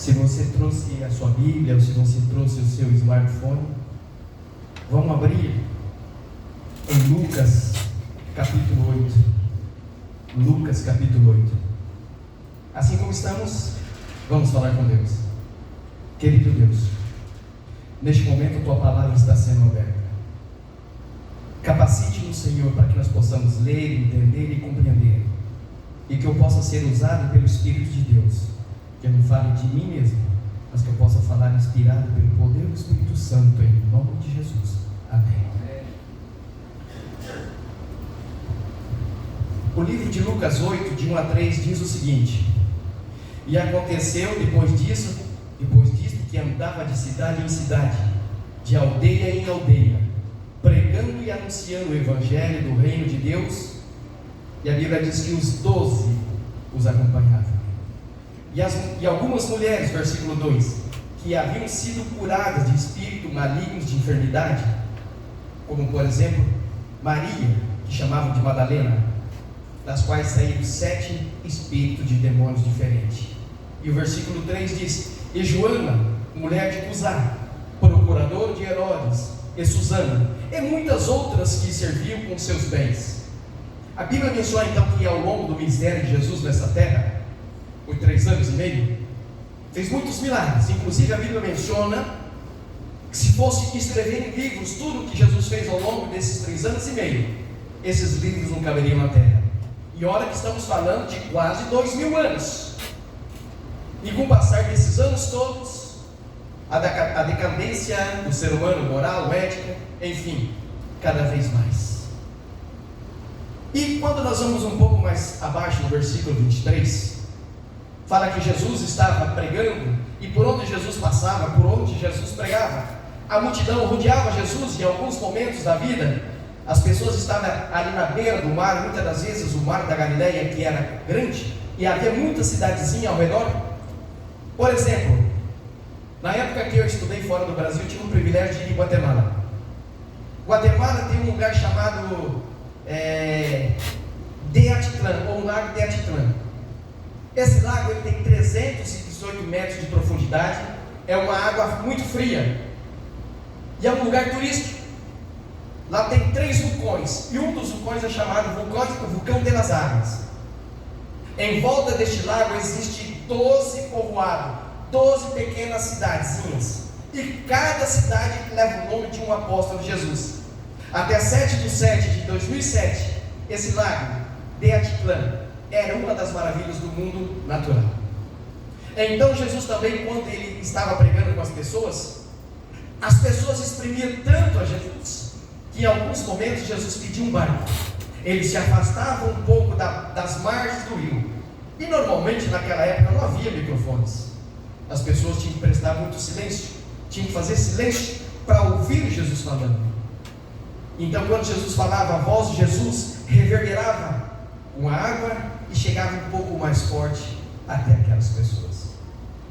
Se você trouxe a sua Bíblia ou se você trouxe o seu smartphone, vamos abrir em Lucas capítulo 8. Lucas capítulo 8. Assim como estamos, vamos falar com Deus. Querido Deus, neste momento a tua palavra está sendo aberta. Capacite-nos, Senhor, para que nós possamos ler, entender e compreender, e que eu possa ser usado pelo Espírito de Deus, que eu não fale de mim mesmo, mas que eu possa falar inspirado pelo poder do Espírito Santo, em nome de Jesus. Amém. O livro de Lucas 8, de 1 a 3, diz o seguinte: E aconteceu depois disto, que andava de cidade em cidade, de aldeia em aldeia, pregando e anunciando o Evangelho do Reino de Deus. E a Bíblia diz que os 12 os acompanhavam. E algumas mulheres, versículo 2, que haviam sido curadas de espíritos malignos, de enfermidade, como por exemplo Maria, que chamavam de Madalena, das quais saíram 7 espíritos de demônios diferentes. E o versículo 3 diz: E Joana, mulher de Cusá, procurador de Herodes, e Susana, e muitas outras que serviam com seus bens. A Bíblia menciona então que ao longo do ministério de Jesus nessa terra, por 3 anos e meio, fez muitos milagres. Inclusive a Bíblia menciona que se fosse escrever em livros tudo o que Jesus fez ao longo desses 3 anos e meio, esses livros não caberiam na terra. E olha que estamos falando de quase 2000 anos. E com o passar desses anos todos, a decadência do ser humano, moral, ética, enfim, cada vez mais. E quando nós vamos um pouco mais abaixo no versículo 23, fala que Jesus estava pregando, e por onde Jesus passava, por onde Jesus pregava, a multidão rodeava Jesus. Em alguns momentos da vida, as pessoas estavam ali na beira do mar, muitas das vezes o mar da Galileia, que era grande, e havia muita cidadezinha ao redor. Por exemplo, na época que eu estudei fora do Brasil, eu tive o privilégio de ir em Guatemala. Guatemala tem um lugar chamado de Atitlán, ou Lago de Atitlán. Esse lago ele tem 318 metros de profundidade, é uma água muito fria, e é um lugar turístico. Lá tem 3 vulcões, e um dos vulcões é chamado Vulcão de las Águas. Em volta deste lago existe 12 povoados, 12 pequenas cidadezinhas, e cada cidade leva o nome de um apóstolo de Jesus. Até 7/7 de 2007, esse lago de Atitlán era uma das maravilhas do mundo natural. Então Jesus também, quando ele estava pregando com as pessoas exprimiam tanto a Jesus, que em alguns momentos Jesus pediu um barco. Eles se afastavam um pouco das margens do rio, e normalmente naquela época não havia microfones. As pessoas tinham que prestar muito silêncio, tinham que fazer silêncio para ouvir Jesus falando. Então quando Jesus falava, a voz de Jesus reverberava com a água e chegava um pouco mais forte até aquelas pessoas.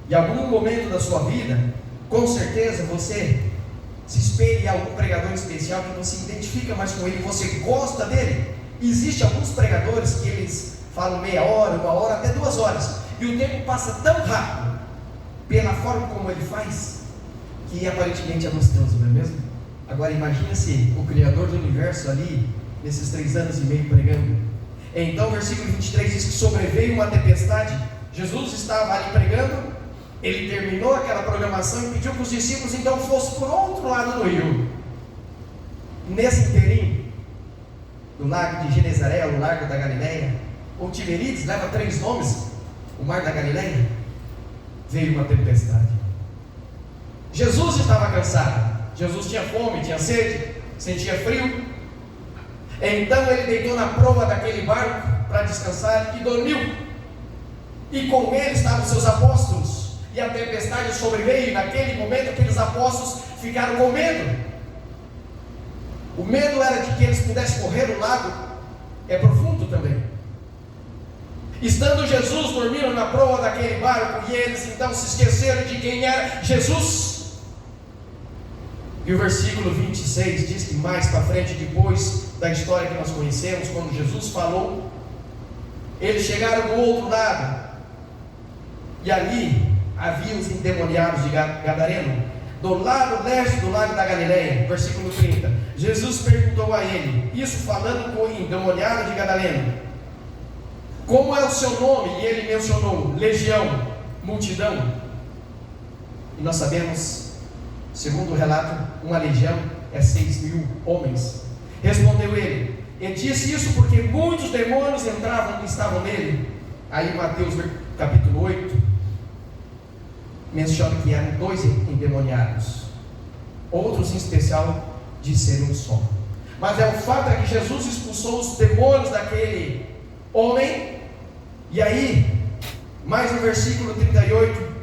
Em algum momento da sua vida, com certeza você se espelha em algum pregador especial que você identifica mais com ele, você gosta dele. Existem alguns pregadores que eles falam meia hora, 1 hora, até 2 horas, e o tempo passa tão rápido, pela forma como ele faz, que aparentemente é gostoso, não é mesmo? Agora imagina se o Criador do Universo ali, nesses 3 anos e meio pregando. Então o versículo 23 diz que sobreveio uma tempestade. Jesus estava ali pregando, ele terminou aquela programação e pediu que os discípulos então fossem por outro lado do rio. Nesse inteirinho, do lago de Genezaré, o lago da Galileia, ou Tiberíades, leva 3 nomes, o mar da Galileia, veio uma tempestade. Jesus estava cansado, Jesus tinha fome, tinha sede, sentia frio. Então ele deitou na proa daquele barco para descansar e dormiu. E com ele estavam seus apóstolos, e a tempestade sobreveio, e naquele momento aqueles apóstolos ficaram com medo. O medo era de que eles pudessem morrer. O lago é profundo também. Estando Jesus dormindo na proa daquele barco, e eles então se esqueceram de quem era Jesus. E o versículo 26 diz que mais para frente, depois da história que nós conhecemos, quando Jesus falou, eles chegaram do outro lado, e ali havia os endemoniados de Gadareno, do lado leste do lago da Galileia. Versículo 30. Jesus perguntou a ele, isso falando com o endemoniado de Gadareno, como é o seu nome? E ele mencionou legião, multidão. E nós sabemos, segundo o relato, uma legião é 6.000 homens. Respondeu ele, e disse isso porque muitos demônios estavam nele. Aí Mateus capítulo 8 menciona que eram 2 endemoniados, outros em especial disseram um só. Mas o fato é que Jesus expulsou os demônios daquele homem. E aí, mais no versículo 38,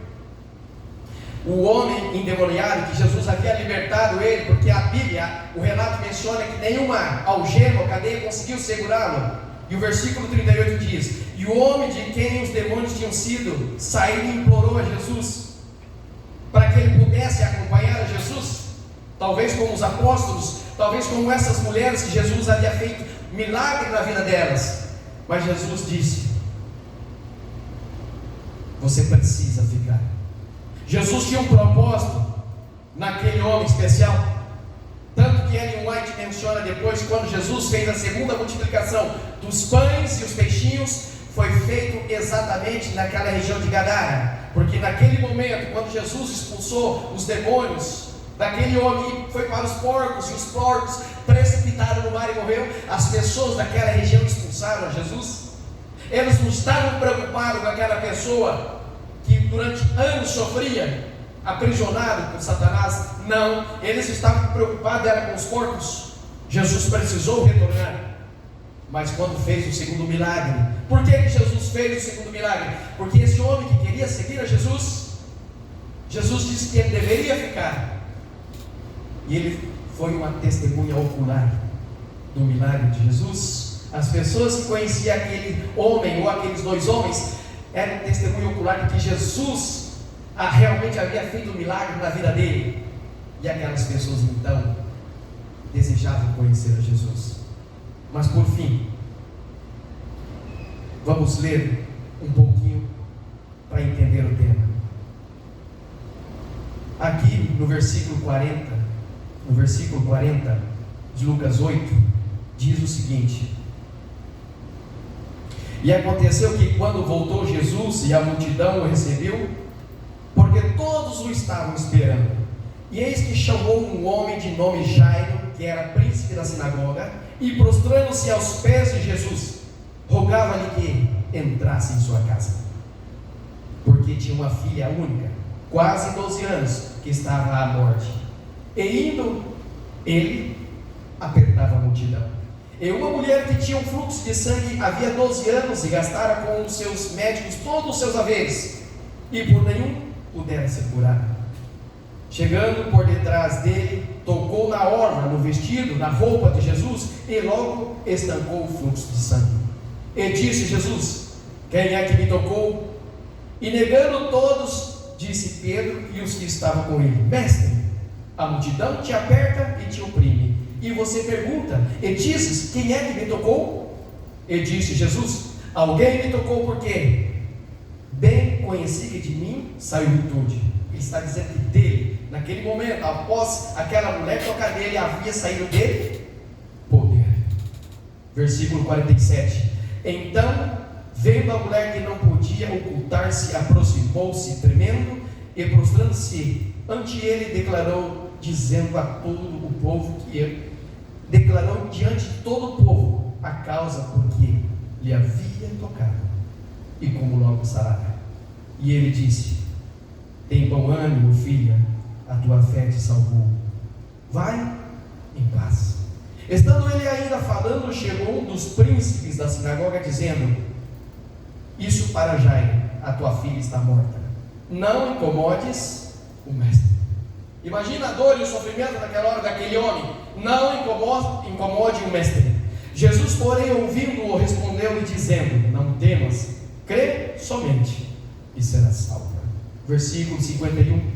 o homem endemoniado, que Jesus havia libertado ele, porque a Bíblia, o relato menciona que nenhuma algema ou cadeia conseguiu segurá-lo. E o versículo 38 diz, e o homem de quem os demônios tinham sido saído implorou a Jesus, para que ele pudesse acompanhar a Jesus, talvez como os apóstolos, talvez como essas mulheres que Jesus havia feito milagre na vida delas. Mas Jesus disse, você precisa ficar. Jesus tinha um propósito naquele homem especial, tanto que Ellen White menciona depois, quando Jesus fez a segunda multiplicação dos pães e os peixinhos, foi feito exatamente naquela região de Gadara, porque naquele momento, quando Jesus expulsou os demônios daquele homem e foi para os porcos, e os porcos precipitaram no mar e morreu, as pessoas daquela região expulsaram a Jesus. Eles não estavam preocupados com aquela pessoa que durante anos sofria, aprisionado por Satanás. Não, eles estavam preocupados com os porcos. Jesus precisou retornar. Mas quando fez o segundo milagre, por que Jesus fez o segundo milagre? Porque esse homem que queria seguir a Jesus, Jesus disse que ele deveria ficar, e ele foi uma testemunha ocular do milagre de Jesus. As pessoas que conheciam aquele homem ou aqueles 2 homens eram testemunha ocular de que Jesus realmente havia feito um milagre na vida dele, e aquelas pessoas então desejavam conhecer a Jesus. Mas por fim, vamos ler um pouquinho para entender o tema. Aqui no versículo 40 de Lucas 8, diz o seguinte: e aconteceu que quando voltou Jesus e a multidão o recebeu, porque todos o estavam esperando, e eis que chamou um homem de nome Jairo, que era príncipe da sinagoga, e prostrando-se aos pés de Jesus, rogava-lhe que entrasse em sua casa, porque tinha uma filha única, quase 12 anos, que estava à morte. E indo, ele apertava a multidão. E uma mulher que tinha um fluxo de sangue havia 12 anos e gastara com os seus médicos todos os seus haveres, e por nenhum pudera ser curada. Chegando por detrás dele, tocou na orla, no vestido, na roupa de Jesus, e logo estancou o fluxo de sangue. E disse Jesus: quem é que me tocou? E negando todos, disse Pedro e os que estavam com ele: mestre, a multidão te aperta e te oprime, e você pergunta, e dizes: quem é que me tocou? E disse Jesus: alguém me tocou, porque bem conheci que de mim saiu virtude. Ele está dizendo que dele, naquele momento, após aquela mulher tocar nele, havia saído dele poder. Versículo 47. Então, vendo a mulher que não podia ocultar-se, aproximou-se tremendo, e prostrando-se ante ele, declarou, dizendo a todo o povo que ele declarou diante de todo o povo a causa por que lhe havia tocado, e como logo sarara. E ele disse: tem bom ânimo, filha, a tua fé te salvou, vai em paz. Estando ele ainda falando, chegou um dos príncipes da sinagoga, dizendo: isso para Jairo, a tua filha está morta, não incomodes o mestre. Imagina a dor e o sofrimento naquela hora daquele homem. Não incomode o mestre. Jesus, porém, ouvindo-o, respondeu-lhe dizendo: não temas, crê somente e serás salva. Versículo 51.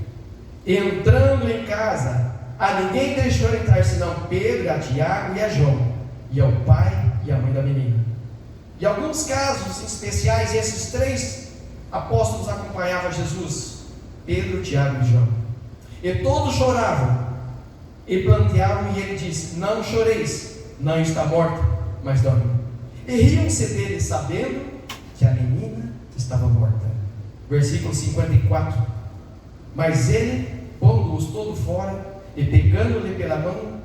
Entrando em casa, a ninguém deixou entrar senão Pedro, a Tiago e a João, e ao pai e a mãe da menina. Em alguns casos especiais, esses 3 apóstolos acompanhavam Jesus. Pedro, Tiago e João. E todos choravam e planteavam, e ele disse: não choreis, não está morta, mas dorme. E riam-se dele, sabendo que a menina estava morta. Versículo 54. Mas ele, pondo-os todos fora e pegando-lhe pela mão,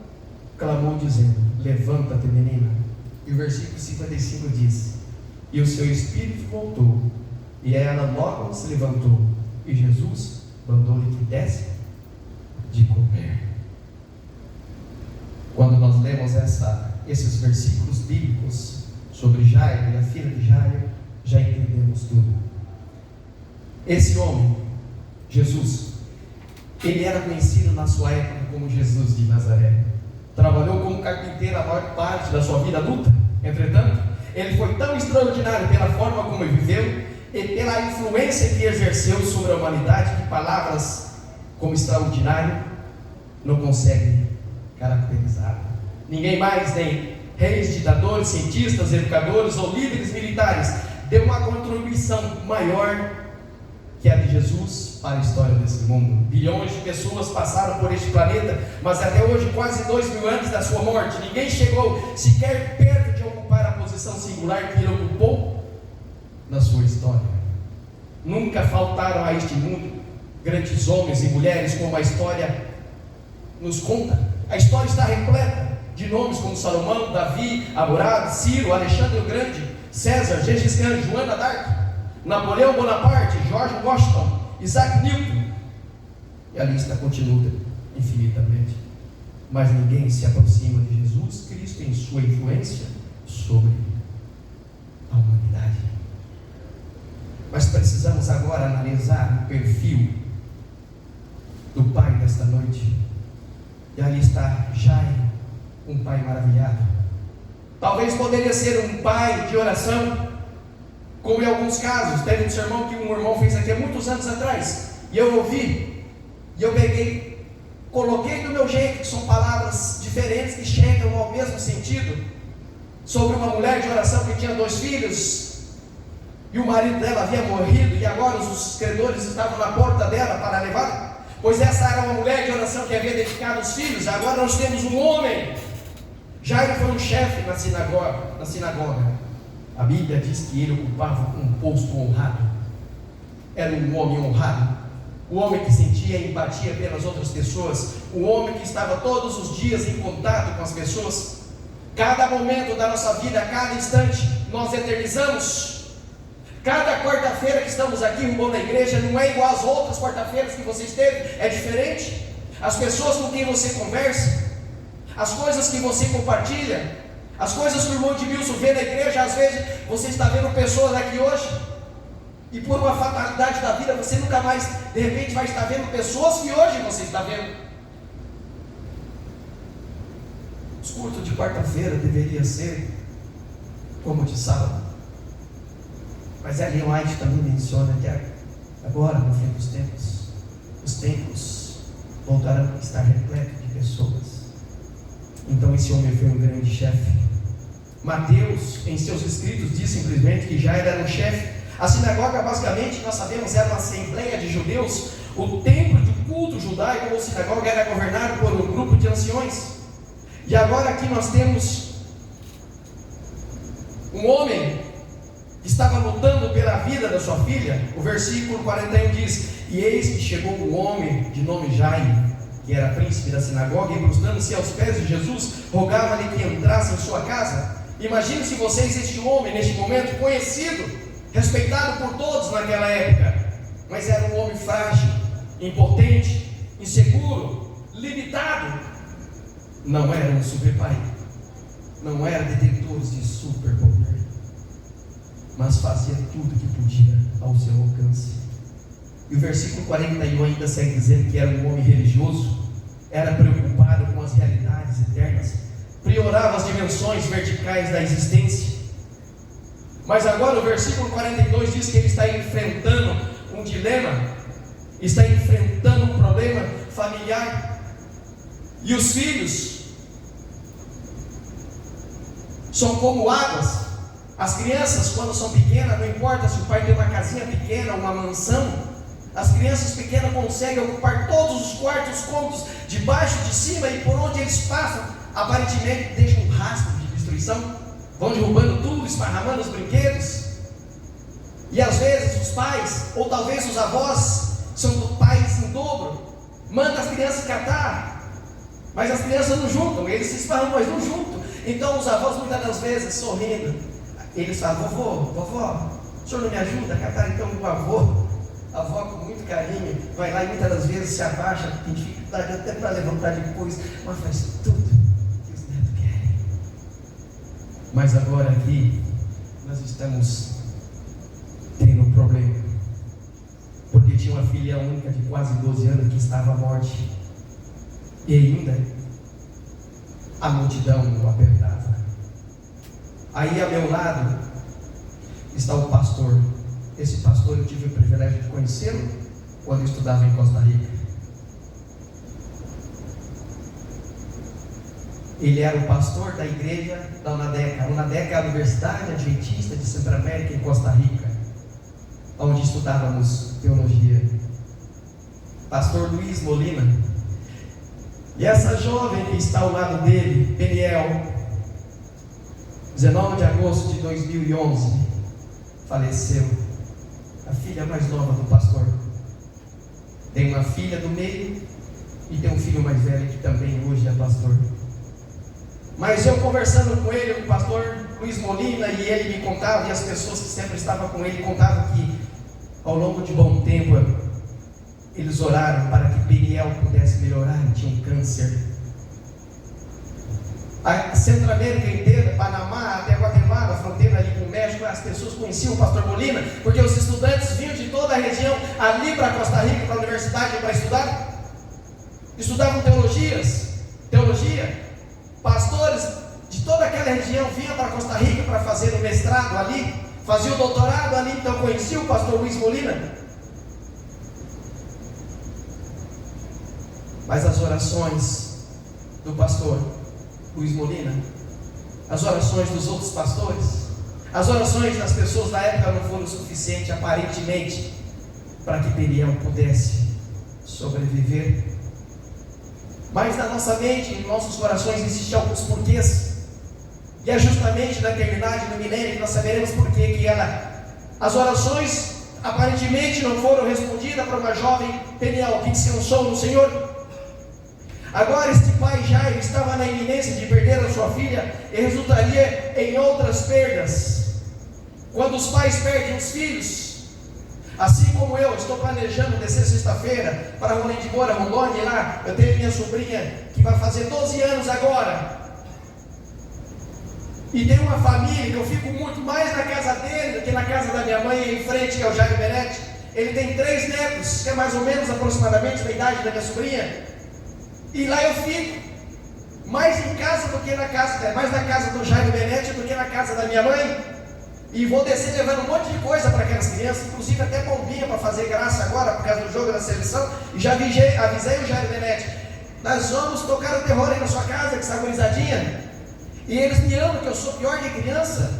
clamou dizendo: levanta-te, menina. E o versículo 55 diz: e o seu espírito voltou, e ela logo se levantou, e Jesus mandou-lhe que desse de comer. Quando nós lemos esses versículos bíblicos sobre Jairo e a filha de Jairo, já entendemos tudo. Esse homem, Jesus, ele era conhecido na sua época como Jesus de Nazaré. Trabalhou como carpinteiro a maior parte da sua vida adulta. Entretanto, ele foi tão extraordinário pela forma como ele viveu e pela influência que exerceu sobre a humanidade, que palavras como extraordinário não conseguem caracterizar. Ninguém mais, nem reis, ditadores, cientistas, educadores ou líderes militares, deu uma contribuição maior que a de Jesus para a história desse mundo. Bilhões de pessoas passaram por este planeta, mas até hoje, quase 2000 anos da sua morte, ninguém chegou sequer perto de ocupar a posição singular que ele ocupou na sua história. Nunca faltaram a este mundo grandes homens e mulheres, como a história nos conta. A história está repleta de nomes como Salomão, Davi, Hammurabi, Ciro, Alexandre o Grande, César, Gengis Khan, Joana d'Arc, Napoleão Bonaparte, George Washington, Isaac Newton, e a lista continua infinitamente. Mas ninguém se aproxima de Jesus Cristo em sua influência sobre a humanidade. Mas precisamos agora analisar o perfil do pai desta noite. E ali está Jairo, um pai maravilhado. Talvez poderia ser um pai de oração, como em alguns casos. Teve um sermão que um irmão fez aqui há muitos anos atrás, e eu ouvi, e eu peguei, coloquei do meu jeito, que são palavras diferentes que chegam ao mesmo sentido, sobre uma mulher de oração que tinha 2 filhos, e o marido dela havia morrido, e agora os credores estavam na porta dela para levar, pois essa era uma mulher de oração que havia dedicado os filhos. Agora nós temos um homem. Jairo foi um chefe na sinagoga. A Bíblia diz que ele ocupava um posto honrado. Era um homem honrado, o homem que sentia empatia pelas outras pessoas, o homem que estava todos os dias em contato com as pessoas. Cada momento da nossa vida, cada instante, nós eternizamos. Cada quarta-feira que estamos aqui rumando na igreja não é igual às outras quarta-feiras que você esteve, é diferente. As pessoas com quem você conversa, as coisas que você compartilha, as coisas que o irmão Edmilson vê na igreja, às vezes você está vendo pessoas aqui hoje, e por uma fatalidade da vida, você nunca mais, de repente, vai estar vendo pessoas que hoje você está vendo. Os cultos de quarta-feira deveria ser como de sábado. Mas Ellen White também menciona que agora, no fim dos tempos, os templos voltarão a estar repletos de pessoas. Então esse homem foi um grande chefe. Mateus, em seus escritos, diz simplesmente que Jairo era um chefe. A sinagoga, basicamente, nós sabemos, era uma assembleia de judeus. O templo de culto judaico ou sinagoga era governado por um grupo de anciões. E agora aqui nós temos um homem que estava lutando pela vida da sua filha. O versículo 41 diz: e eis que chegou um homem de nome Jairo, que era príncipe da sinagoga, e prostrando-se aos pés de Jesus, rogava-lhe que entrasse em sua casa. Imagine se vocês este homem, neste momento, conhecido, respeitado por todos naquela época, mas era um homem frágil, impotente, inseguro, limitado. Não era um super pai, não era detentor de superpoder, mas fazia tudo que podia ao seu alcance. E o versículo 41 ainda segue dizendo que era um homem religioso, era preocupado com as realidades eternas, priorava as dimensões verticais da existência. Mas agora o versículo 42 diz que ele está enfrentando um dilema, está enfrentando um problema familiar. E os filhos são como águas. As crianças, quando são pequenas, não importa se o pai tem uma casinha pequena, uma mansão, As crianças pequenas conseguem ocupar todos os quartos, os cômodos, de baixo, de cima, e por onde eles passam, aparentemente deixam um rastro de destruição, vão derrubando tudo, esparramando os brinquedos. E às vezes os pais, ou talvez os avós, são pais em dobro, mandam as crianças catar, mas as crianças não juntam, eles se esparramam, mas não juntam. Então os avós, muitas das vezes, sorrindo, eles falam: vovó, o senhor não me ajuda a catar? Então o avô, a avó com muito carinho, vai lá e muitas das vezes se abaixa, tem dificuldade até para levantar depois, mas faz tudo que os netos querem. Mas agora aqui, nós estamos tendo um problema, porque tinha uma filha única de quase 12 anos que estava à morte, e ainda a multidão o apertava. Aí ao meu lado está o pastor. Esse pastor eu tive o privilégio de conhecê-lo quando eu estudava em Costa Rica. Ele era o pastor da igreja da UNADECA. A UNADECA é a Universidade Adventista de Centro-América, em Costa Rica, onde estudávamos teologia. Pastor Luiz Molina. E essa jovem que está ao lado dele, Peniel, 19 de agosto de 2011, faleceu. A filha mais nova do pastor. Tem uma filha do meio e tem um filho mais velho que também hoje é pastor. Mas eu conversando com ele, com o pastor Luiz Molina, e ele me contava, e as pessoas que sempre estavam com ele contavam que ao longo de bom tempo eles oraram para que Peniel pudesse melhorar. Ele tinha um câncer. A Centro-América inteira, Panamá, até Guatemala, a fronteira ali com o México, as pessoas conheciam o pastor Molina, porque os estudantes vinham de toda a região ali para Costa Rica, para a universidade, para estudar. Estudavam teologia. Pastores de toda aquela região vinham para Costa Rica para fazer o mestrado ali, faziam o doutorado ali. Então conheciam o pastor Luiz Molina. Mas as orações do pastor Luiz Molina, as orações dos outros pastores, as orações das pessoas da época não foram suficientes, aparentemente, para que Peniel pudesse sobreviver. Mas na nossa mente, em nossos corações, existem alguns porquês, e é justamente na eternidade, no milênio, que nós saberemos porquê que as orações aparentemente não foram respondidas para uma jovem Peniel que descansou no Senhor. Agora este pai Jairo estava na iminência de perder a sua filha, e resultaria em outras perdas. Quando os pais perdem os filhos, assim como eu estou planejando descer sexta-feira para Rolim de Moura, Rondônia, lá eu tenho minha sobrinha que vai fazer 12 anos agora, e tem uma família que eu fico muito mais na casa dele do que na casa da minha mãe em frente, que é o Jairo Benetti. Ele tem 3 netos, que é mais ou menos aproximadamente da idade da minha sobrinha. E lá eu fico, mais em casa do que na casa, mais na casa do Jairo Benetti do que na casa da minha mãe. E vou descer levando um monte de coisa para aquelas crianças, inclusive até bombinha para fazer graça agora, por causa do jogo da seleção. E já avisei o Jairo Benetti: nós vamos tocar o terror aí na sua casa, que está agonizadinha. E eles me amam, que eu sou pior que criança.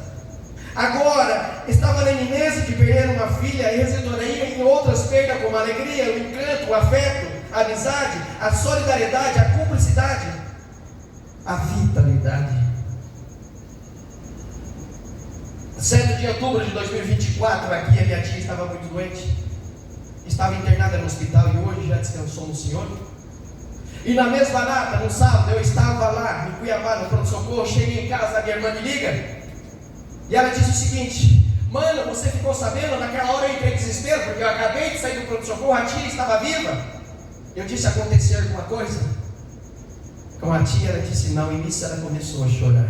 Agora, estava na iminência de perder uma filha, e resultaria em outras perdas, como a alegria, o encanto, o afeto, a amizade, a solidariedade, a cumplicidade, a vitalidade. 7 de outubro de 2024, aqui a minha tia estava muito doente, estava internada no hospital e hoje já descansou no Senhor. E na mesma data, no sábado, eu estava lá em Cuiabá, no pronto-socorro. Cheguei em casa, a minha irmã me liga e ela disse o seguinte: mano, você ficou sabendo? Naquela hora eu entrei em desespero, porque eu acabei de sair do pronto-socorro, a tia estava viva. Eu disse: aconteceu alguma coisa? Com a tia, ela disse não, e nisso ela começou a chorar.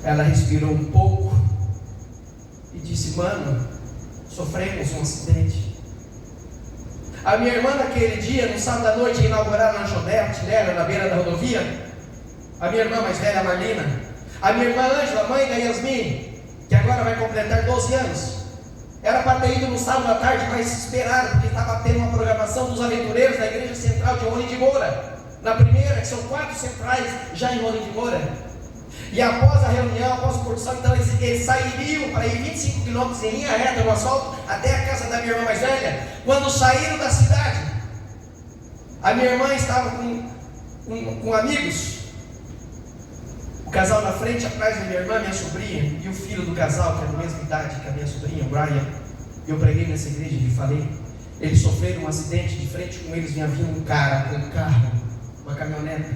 Ela respirou um pouco e disse: mano, sofremos um acidente. A minha irmã naquele dia, no sábado à noite, inauguraram a lanchonete dela na beira da rodovia. A minha irmã mais velha, a Marlina. A minha irmã Ângela, mãe da Yasmin, que agora vai completar 12 anos. Era para ter ido no sábado à tarde, mas esperaram, porque estava tendo uma programação dos aventureiros da Igreja Central de Rolim de Moura. Na primeira, que são 4 centrais já em Rolim de Moura. E após a reunião, após o pôr do sol, então eles sairiam para ir 25 quilômetros em linha reta no asfalto até a casa da minha irmã mais velha. Quando saíram da cidade, a minha irmã estava com amigos. O casal na frente, atrás da minha irmã, minha sobrinha, e o filho do casal, que é da mesma idade que a minha sobrinha, o Brian. Eu preguei nessa igreja e falei. Eles sofreram um acidente, de frente com eles vinha um cara com um carro, uma caminhonete,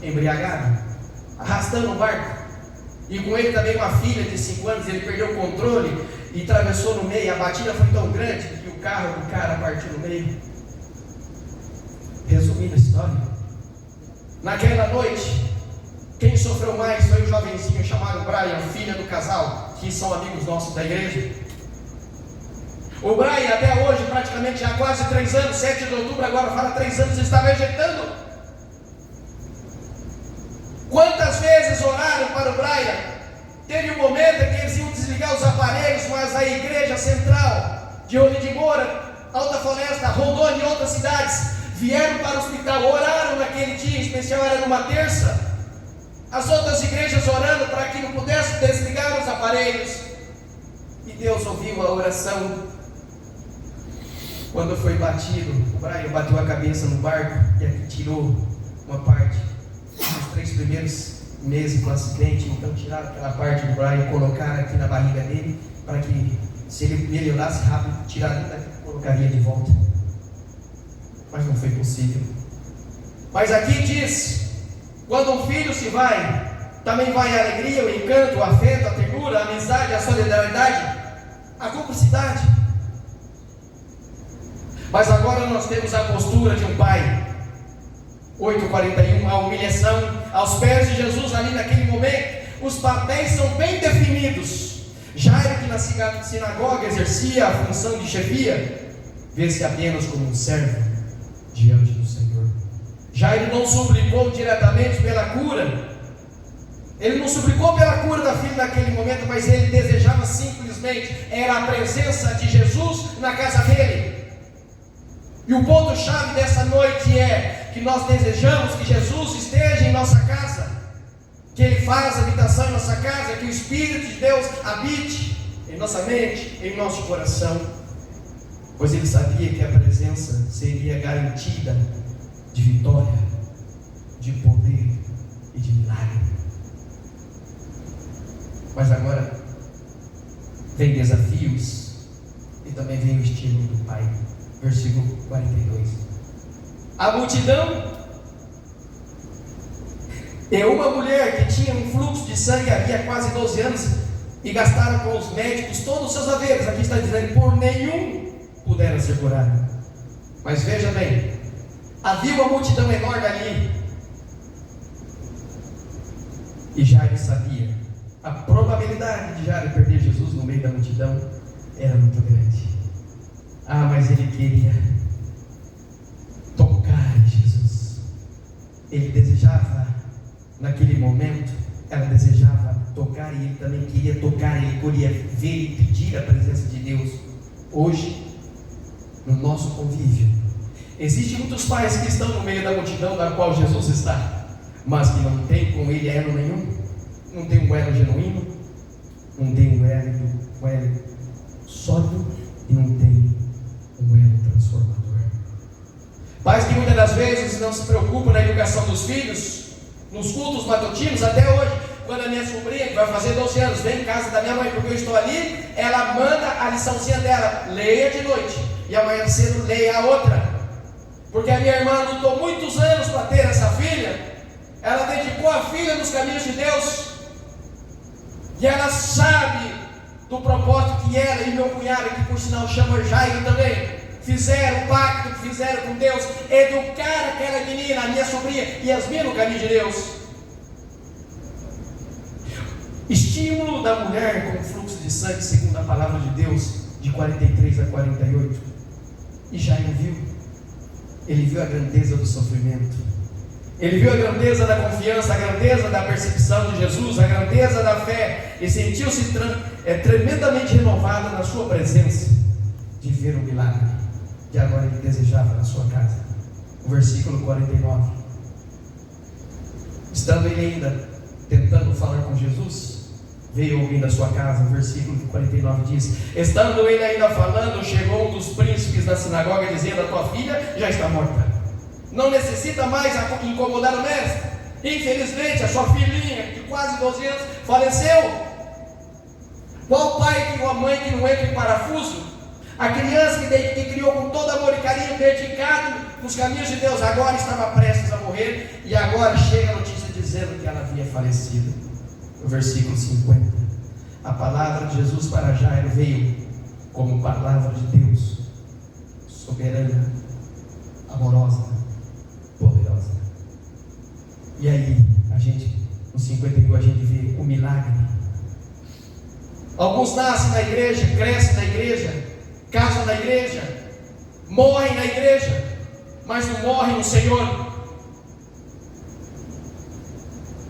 embriagado, arrastando o barco. E com ele também uma filha de 5 anos. Ele perdeu o controle e atravessou no meio. A batida foi tão grande que o carro do cara partiu no meio. Resumindo a história, naquela noite, quem sofreu mais foi o jovenzinho chamado Brian, filha do casal, que são amigos nossos da igreja. O Brian até hoje, praticamente há quase 3 anos, 7 de outubro, agora fala 3 anos, está vegetando. Quantas vezes oraram para o Brian? Teve um momento em que eles iam desligar os aparelhos, mas a igreja central de Olho de Moura, Alta Floresta, Rondônia e outras cidades vieram para o hospital, oraram naquele dia, em especial era numa terça. As outras igrejas orando para que não pudesse desligar os aparelhos. E Deus ouviu a oração. Quando foi batido, o Brian bateu a cabeça no barco e aqui tirou uma parte. Nos 3 primeiros meses do acidente, então tiraram aquela parte do Brian e colocaram aqui na barriga dele, para que, se ele melhorasse rápido, tiraria daqui e colocaria de volta. Mas não foi possível. Mas aqui diz: quando um filho se vai, também vai a alegria, o encanto, o afeto, a ternura, a amizade, a solidariedade, a cumplicidade. Mas agora nós temos a postura de um pai. 8:41, a humilhação aos pés de Jesus ali naquele momento. Os papéis são bem definidos. Jairo, que na sinagoga exercia a função de chefia, vê-se apenas como um servo diante do Senhor. Jairo não suplicou diretamente pela cura. Ele não suplicou pela cura da filha naquele momento, mas ele desejava simplesmente, era a presença de Jesus na casa dele. E o ponto-chave dessa noite é que nós desejamos que Jesus esteja em nossa casa, que Ele faça habitação em nossa casa, que o Espírito de Deus habite em nossa mente, em nosso coração, pois Ele sabia que a presença seria garantida de vitória, de poder e de milagre. Mas agora vem desafios e também vem o estímulo do Pai. Versículo 42. A multidão e uma mulher que tinha um fluxo de sangue havia quase 12 anos e gastaram com os médicos todos os seus haveres. Aqui está dizendo: por nenhum pudera ser curado. Mas veja bem, havia uma multidão enorme ali, e Jairo sabia, a probabilidade de Jairo perder Jesus no meio da multidão era muito grande. Mas ele queria tocar em Jesus. Ele desejava, naquele momento, ela desejava tocar, e ele também queria tocar, ele queria ver e pedir a presença de Deus. Hoje, no nosso convívio, existem muitos pais que estão no meio da multidão da qual Jesus está, mas que não tem com ele elo nenhum, não tem um elo genuíno, não tem um elo sólido e não tem um elo transformador. Pais que muitas das vezes não se preocupam na educação dos filhos, nos cultos matutinos. Até hoje, quando a minha sobrinha, que vai fazer 12 anos, vem em casa da minha mãe, porque eu estou ali, ela manda a liçãozinha dela: leia de noite, e amanhã cedo leia a outra. Porque a minha irmã lutou muitos anos para ter essa filha. Ela dedicou a filha nos caminhos de Deus, e ela sabe do propósito que ela e meu cunhado, que por sinal chama Jairo também, fizeram o pacto que fizeram com Deus: educar aquela menina, a minha sobrinha Yasmin, no caminho de Deus. Estímulo da mulher com fluxo de sangue, segundo a palavra de Deus, de 43 a 48. E Jairo viu, ele viu a grandeza do sofrimento, ele viu a grandeza da confiança, a grandeza da percepção de Jesus, a grandeza da fé, e sentiu-se tremendamente renovado na sua presença, de ver o milagre que agora ele desejava na sua casa. O versículo 49. Estando ele ainda tentando falar com Jesus, veio alguém da sua casa. O versículo 49 diz: estando ele ainda falando, chegou um dos príncipes da sinagoga, dizendo: a tua filha já está morta, não necessita mais incomodar o mestre. Infelizmente a sua filhinha de quase 12 anos faleceu. Qual pai ou a mãe que não entra em parafuso? A criança que criou com todo amor e carinho, dedicado nos caminhos de Deus, agora estava prestes a morrer, e agora chega a notícia dizendo que ela havia falecido. O versículo 50: a palavra de Jesus para Jairo veio como palavra de Deus, soberana, amorosa, poderosa. E aí, no 51, a gente vê o milagre. Alguns nascem na igreja, crescem na igreja, casam na igreja, morrem na igreja, mas não morrem no Senhor.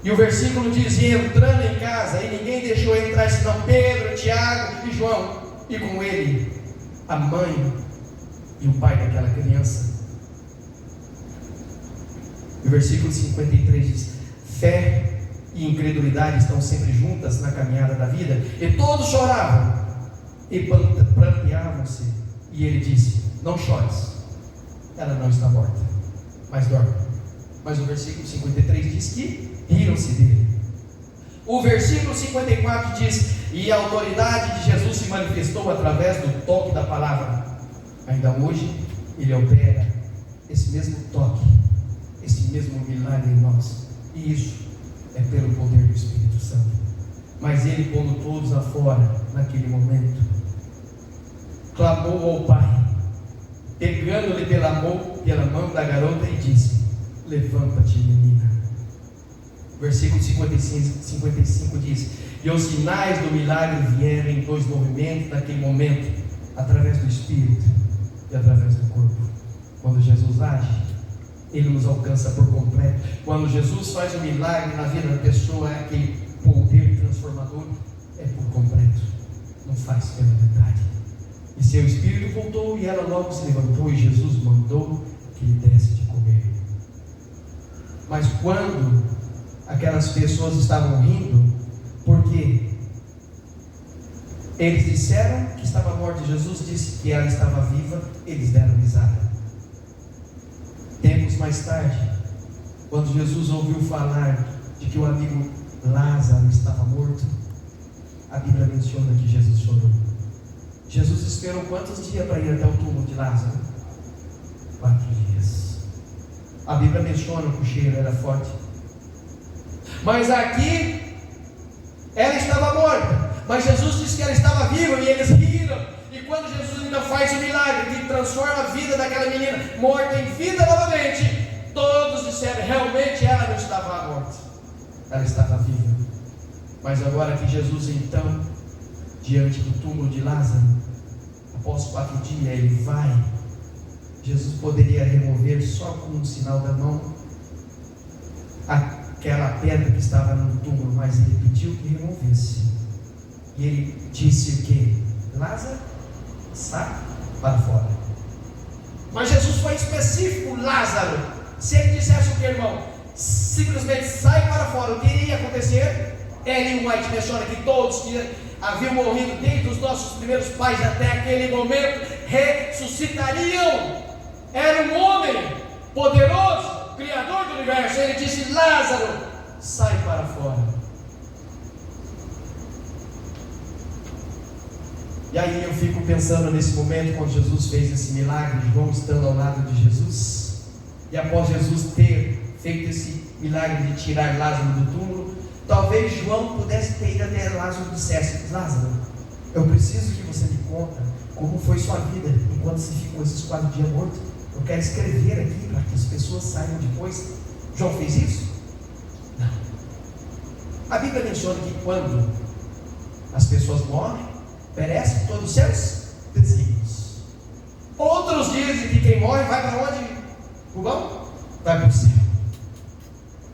E o versículo diz: e entrando em casa, e ninguém deixou entrar senão Pedro, Tiago e João, e com ele a mãe e o pai daquela criança. E o versículo 53 diz: fé e incredulidade estão sempre juntas na caminhada da vida. E todos choravam e pranteavam-se. E ele disse: não chores, ela não está morta, mas dorme. Mas o versículo 53 diz que riram-se dele. O versículo 54 diz: e a autoridade de Jesus se manifestou através do toque da palavra. Ainda hoje ele opera esse mesmo toque, esse mesmo milagre em nós. E isso é pelo poder do Espírito Santo. Mas ele, pondo todos afora, naquele momento, clamou ao Pai, pegando-lhe pela mão da garota, e disse: levanta-te, menina. Versículo 55 diz: e os sinais do milagre vieram em dois movimentos naquele momento, através do Espírito e através do corpo. Quando Jesus age, Ele nos alcança por completo. Quando Jesus faz um milagre na vida da pessoa, aquele poder transformador é por completo, não faz pela metade. E seu espírito voltou, e ela logo se levantou, e Jesus mandou que lhe desse de comer. Mas quando aquelas pessoas estavam rindo, porque eles disseram que estava morta, Jesus disse que ela estava viva, eles deram risada. Tempos mais tarde, quando Jesus ouviu falar de que o amigo Lázaro estava morto, a Bíblia menciona que Jesus chorou. Jesus esperou quantos dias para ir até o túmulo de Lázaro? 4 dias. A Bíblia menciona que o cheiro era forte. Mas aqui, ela estava morta, mas Jesus disse que ela estava viva, e eles riram. E quando Jesus ainda faz o milagre que transforma a vida daquela menina morta em vida novamente, todos disseram: realmente ela não estava morta, ela estava viva. Mas agora que Jesus então, diante do túmulo de Lázaro, após 4 dias ele vai, Jesus poderia remover só com um sinal da mão aquela pedra que estava no túmulo, mas ele pediu que removesse. E ele disse o que? Lázaro, sai para fora. Mas Jesus foi específico: Lázaro. Se ele dissesse o que, irmão? Simplesmente sai para fora, o que iria acontecer? Ellen White menciona que todos que haviam morrido desde os nossos primeiros pais até aquele momento ressuscitariam. Era um homem poderoso, criador do universo. Ele disse: Lázaro, sai para fora. E aí eu fico pensando nesse momento, quando Jesus fez esse milagre, João estando ao lado de Jesus, e após Jesus ter feito esse milagre de tirar Lázaro do túmulo, talvez João pudesse ter ido até Lázaro e dissesse: Lázaro, eu preciso que você me conte como foi sua vida enquanto você ficou esses 4 dias morto. Eu quero escrever aqui para que as pessoas saibam depois. João fez isso? Não. A Bíblia menciona que quando as pessoas morrem, perecem todos os seus desígnios. Outros dizem que quem morre vai para onde? Rubão? Vai para o céu.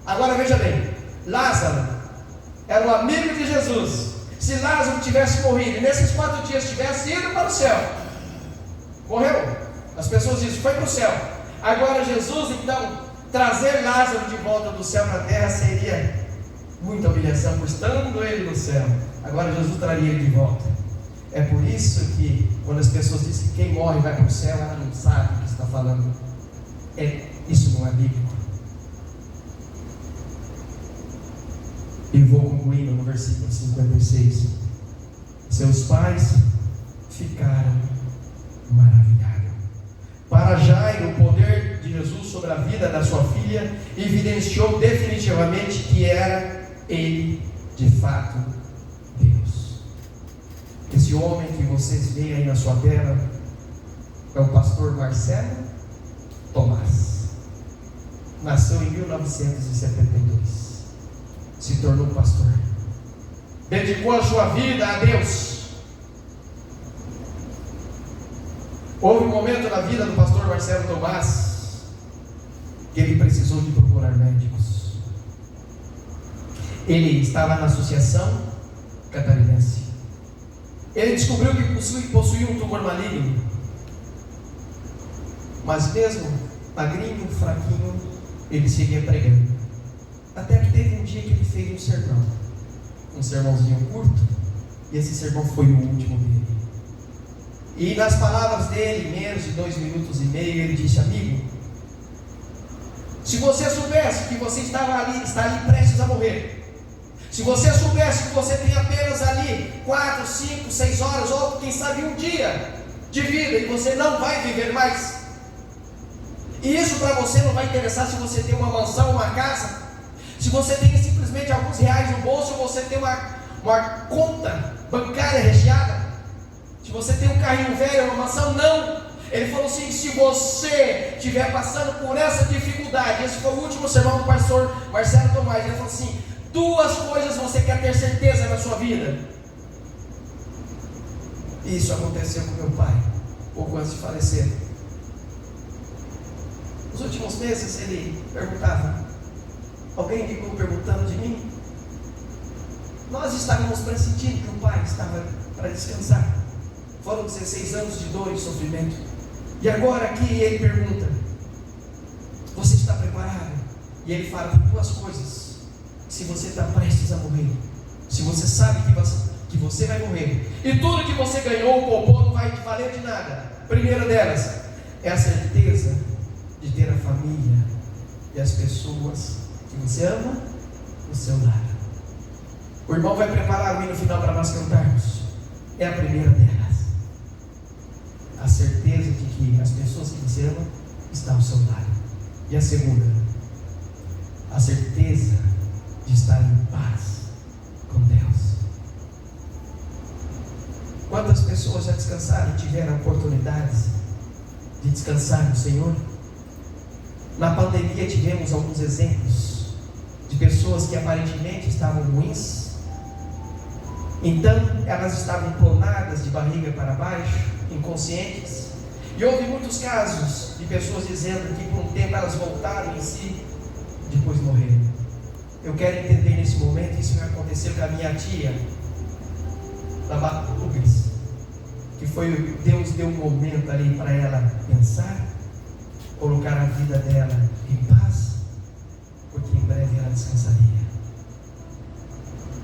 Agora veja bem, Lázaro era o amigo de Jesus. Se Lázaro tivesse morrido e nesses 4 dias tivesse ido para o céu, morreu. As pessoas dizem: foi para o céu. Agora Jesus então trazer Lázaro de volta do céu para a terra seria muita humilhação, estando ele no céu. Agora Jesus traria ele de volta. É por isso que quando as pessoas dizem que quem morre vai para o céu, ela não sabe o que está falando. Isso não é bíblico. E vou concluindo no versículo 56. Seus pais ficaram maravilhados. Para Jairo, o poder de Jesus sobre a vida da sua filha evidenciou definitivamente que era ele de fato Deus. Esse homem que vocês veem aí na sua tela é o pastor Marcelo Tomás. Nasceu em 1972. Se tornou pastor. Dedicou a sua vida a Deus. Houve um momento na vida do pastor Marcelo Tomás que ele precisou de procurar médicos. Ele estava na Associação Catarinense. Ele descobriu que possuía um tumor maligno. Mas mesmo magrinho, fraquinho, ele seguia pregando. Até que teve um dia que ele fez um sermão. Um sermãozinho curto. E esse sermão foi o último dele. E nas palavras dele, menos de 2 minutos e meio, ele disse: amigo, se você soubesse que você está ali prestes a morrer, se você soubesse que você tem apenas ali 4, 5, 6 horas, ou quem sabe um dia de vida, e você não vai viver mais, e isso para você não vai interessar se você tem uma mansão, uma casa, se você tem simplesmente alguns reais no bolso, ou você tem uma conta bancária recheada, se você tem um carrinho velho, uma mansão, não. Ele falou assim: se você estiver passando por essa dificuldade, esse foi o último sermão do pastor Marcelo Tomás, ele falou assim: 2 coisas você quer ter certeza na sua vida. Isso aconteceu com meu pai, pouco antes de falecer. Nos últimos meses ele perguntava: alguém ficou perguntando de mim? Nós estávamos pressentindo que o pai estava para descansar. Foram 16 anos de dor e sofrimento. E agora aqui ele pergunta: você está preparado? E ele fala: tem 2 coisas. Se você está prestes a morrer, se você sabe que você vai morrer, e tudo que você ganhou ou poupou não vai te valer de nada. A primeira delas é a certeza de ter a família e as pessoas que você ama no seu lado. O irmão vai preparar o hino final para nós cantarmos. É a primeira delas. A certeza de que as pessoas que você ama estão ao seu lado. E a segunda, a certeza de estar em paz com Deus. Quantas pessoas já descansaram e tiveram oportunidades de descansar no Senhor? Na pandemia tivemos alguns exemplos de pessoas que aparentemente estavam ruins, então elas estavam clonadas de barriga para baixo, inconscientes, e houve muitos casos de pessoas dizendo que por um tempo elas voltaram em si, depois morreram. Eu quero entender nesse momento, isso aconteceu com a minha tia, da Batubes, que foi, Deus deu um momento ali para ela pensar, colocar a vida dela em paz, porque em breve ela descansaria.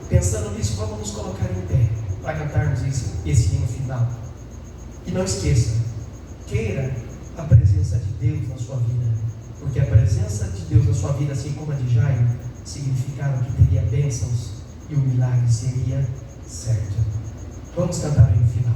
Pensando nisso, vamos nos colocar em pé para cantarmos esse hino final. E não esqueça, queira a presença de Deus na sua vida, porque a presença de Deus na sua vida, assim como a de Jairo, significava que teria bênçãos e o milagre seria certo. Vamos cantar o hino final.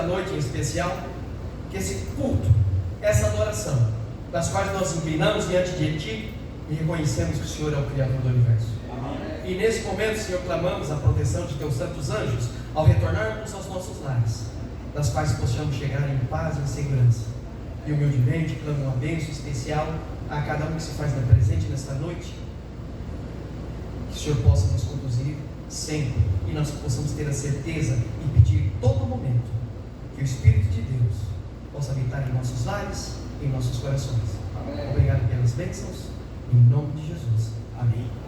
noite em especial, que esse culto, essa adoração, das quais nós inclinamos diante de Ti e reconhecemos que o Senhor é o Criador do Universo. Amém. E nesse momento, Senhor, clamamos a proteção de Teus santos anjos ao retornarmos aos nossos lares, das quais possamos chegar em paz e em segurança. E humildemente clamo uma bênção especial a cada um que se faz presente nesta noite, que o Senhor possa nos conduzir sempre e nós possamos ter a certeza e pedir todo momento que o Espírito de Deus possa habitar em nossos lares e em nossos corações. Amém. Obrigado pelas bênçãos, em nome de Jesus. Amém.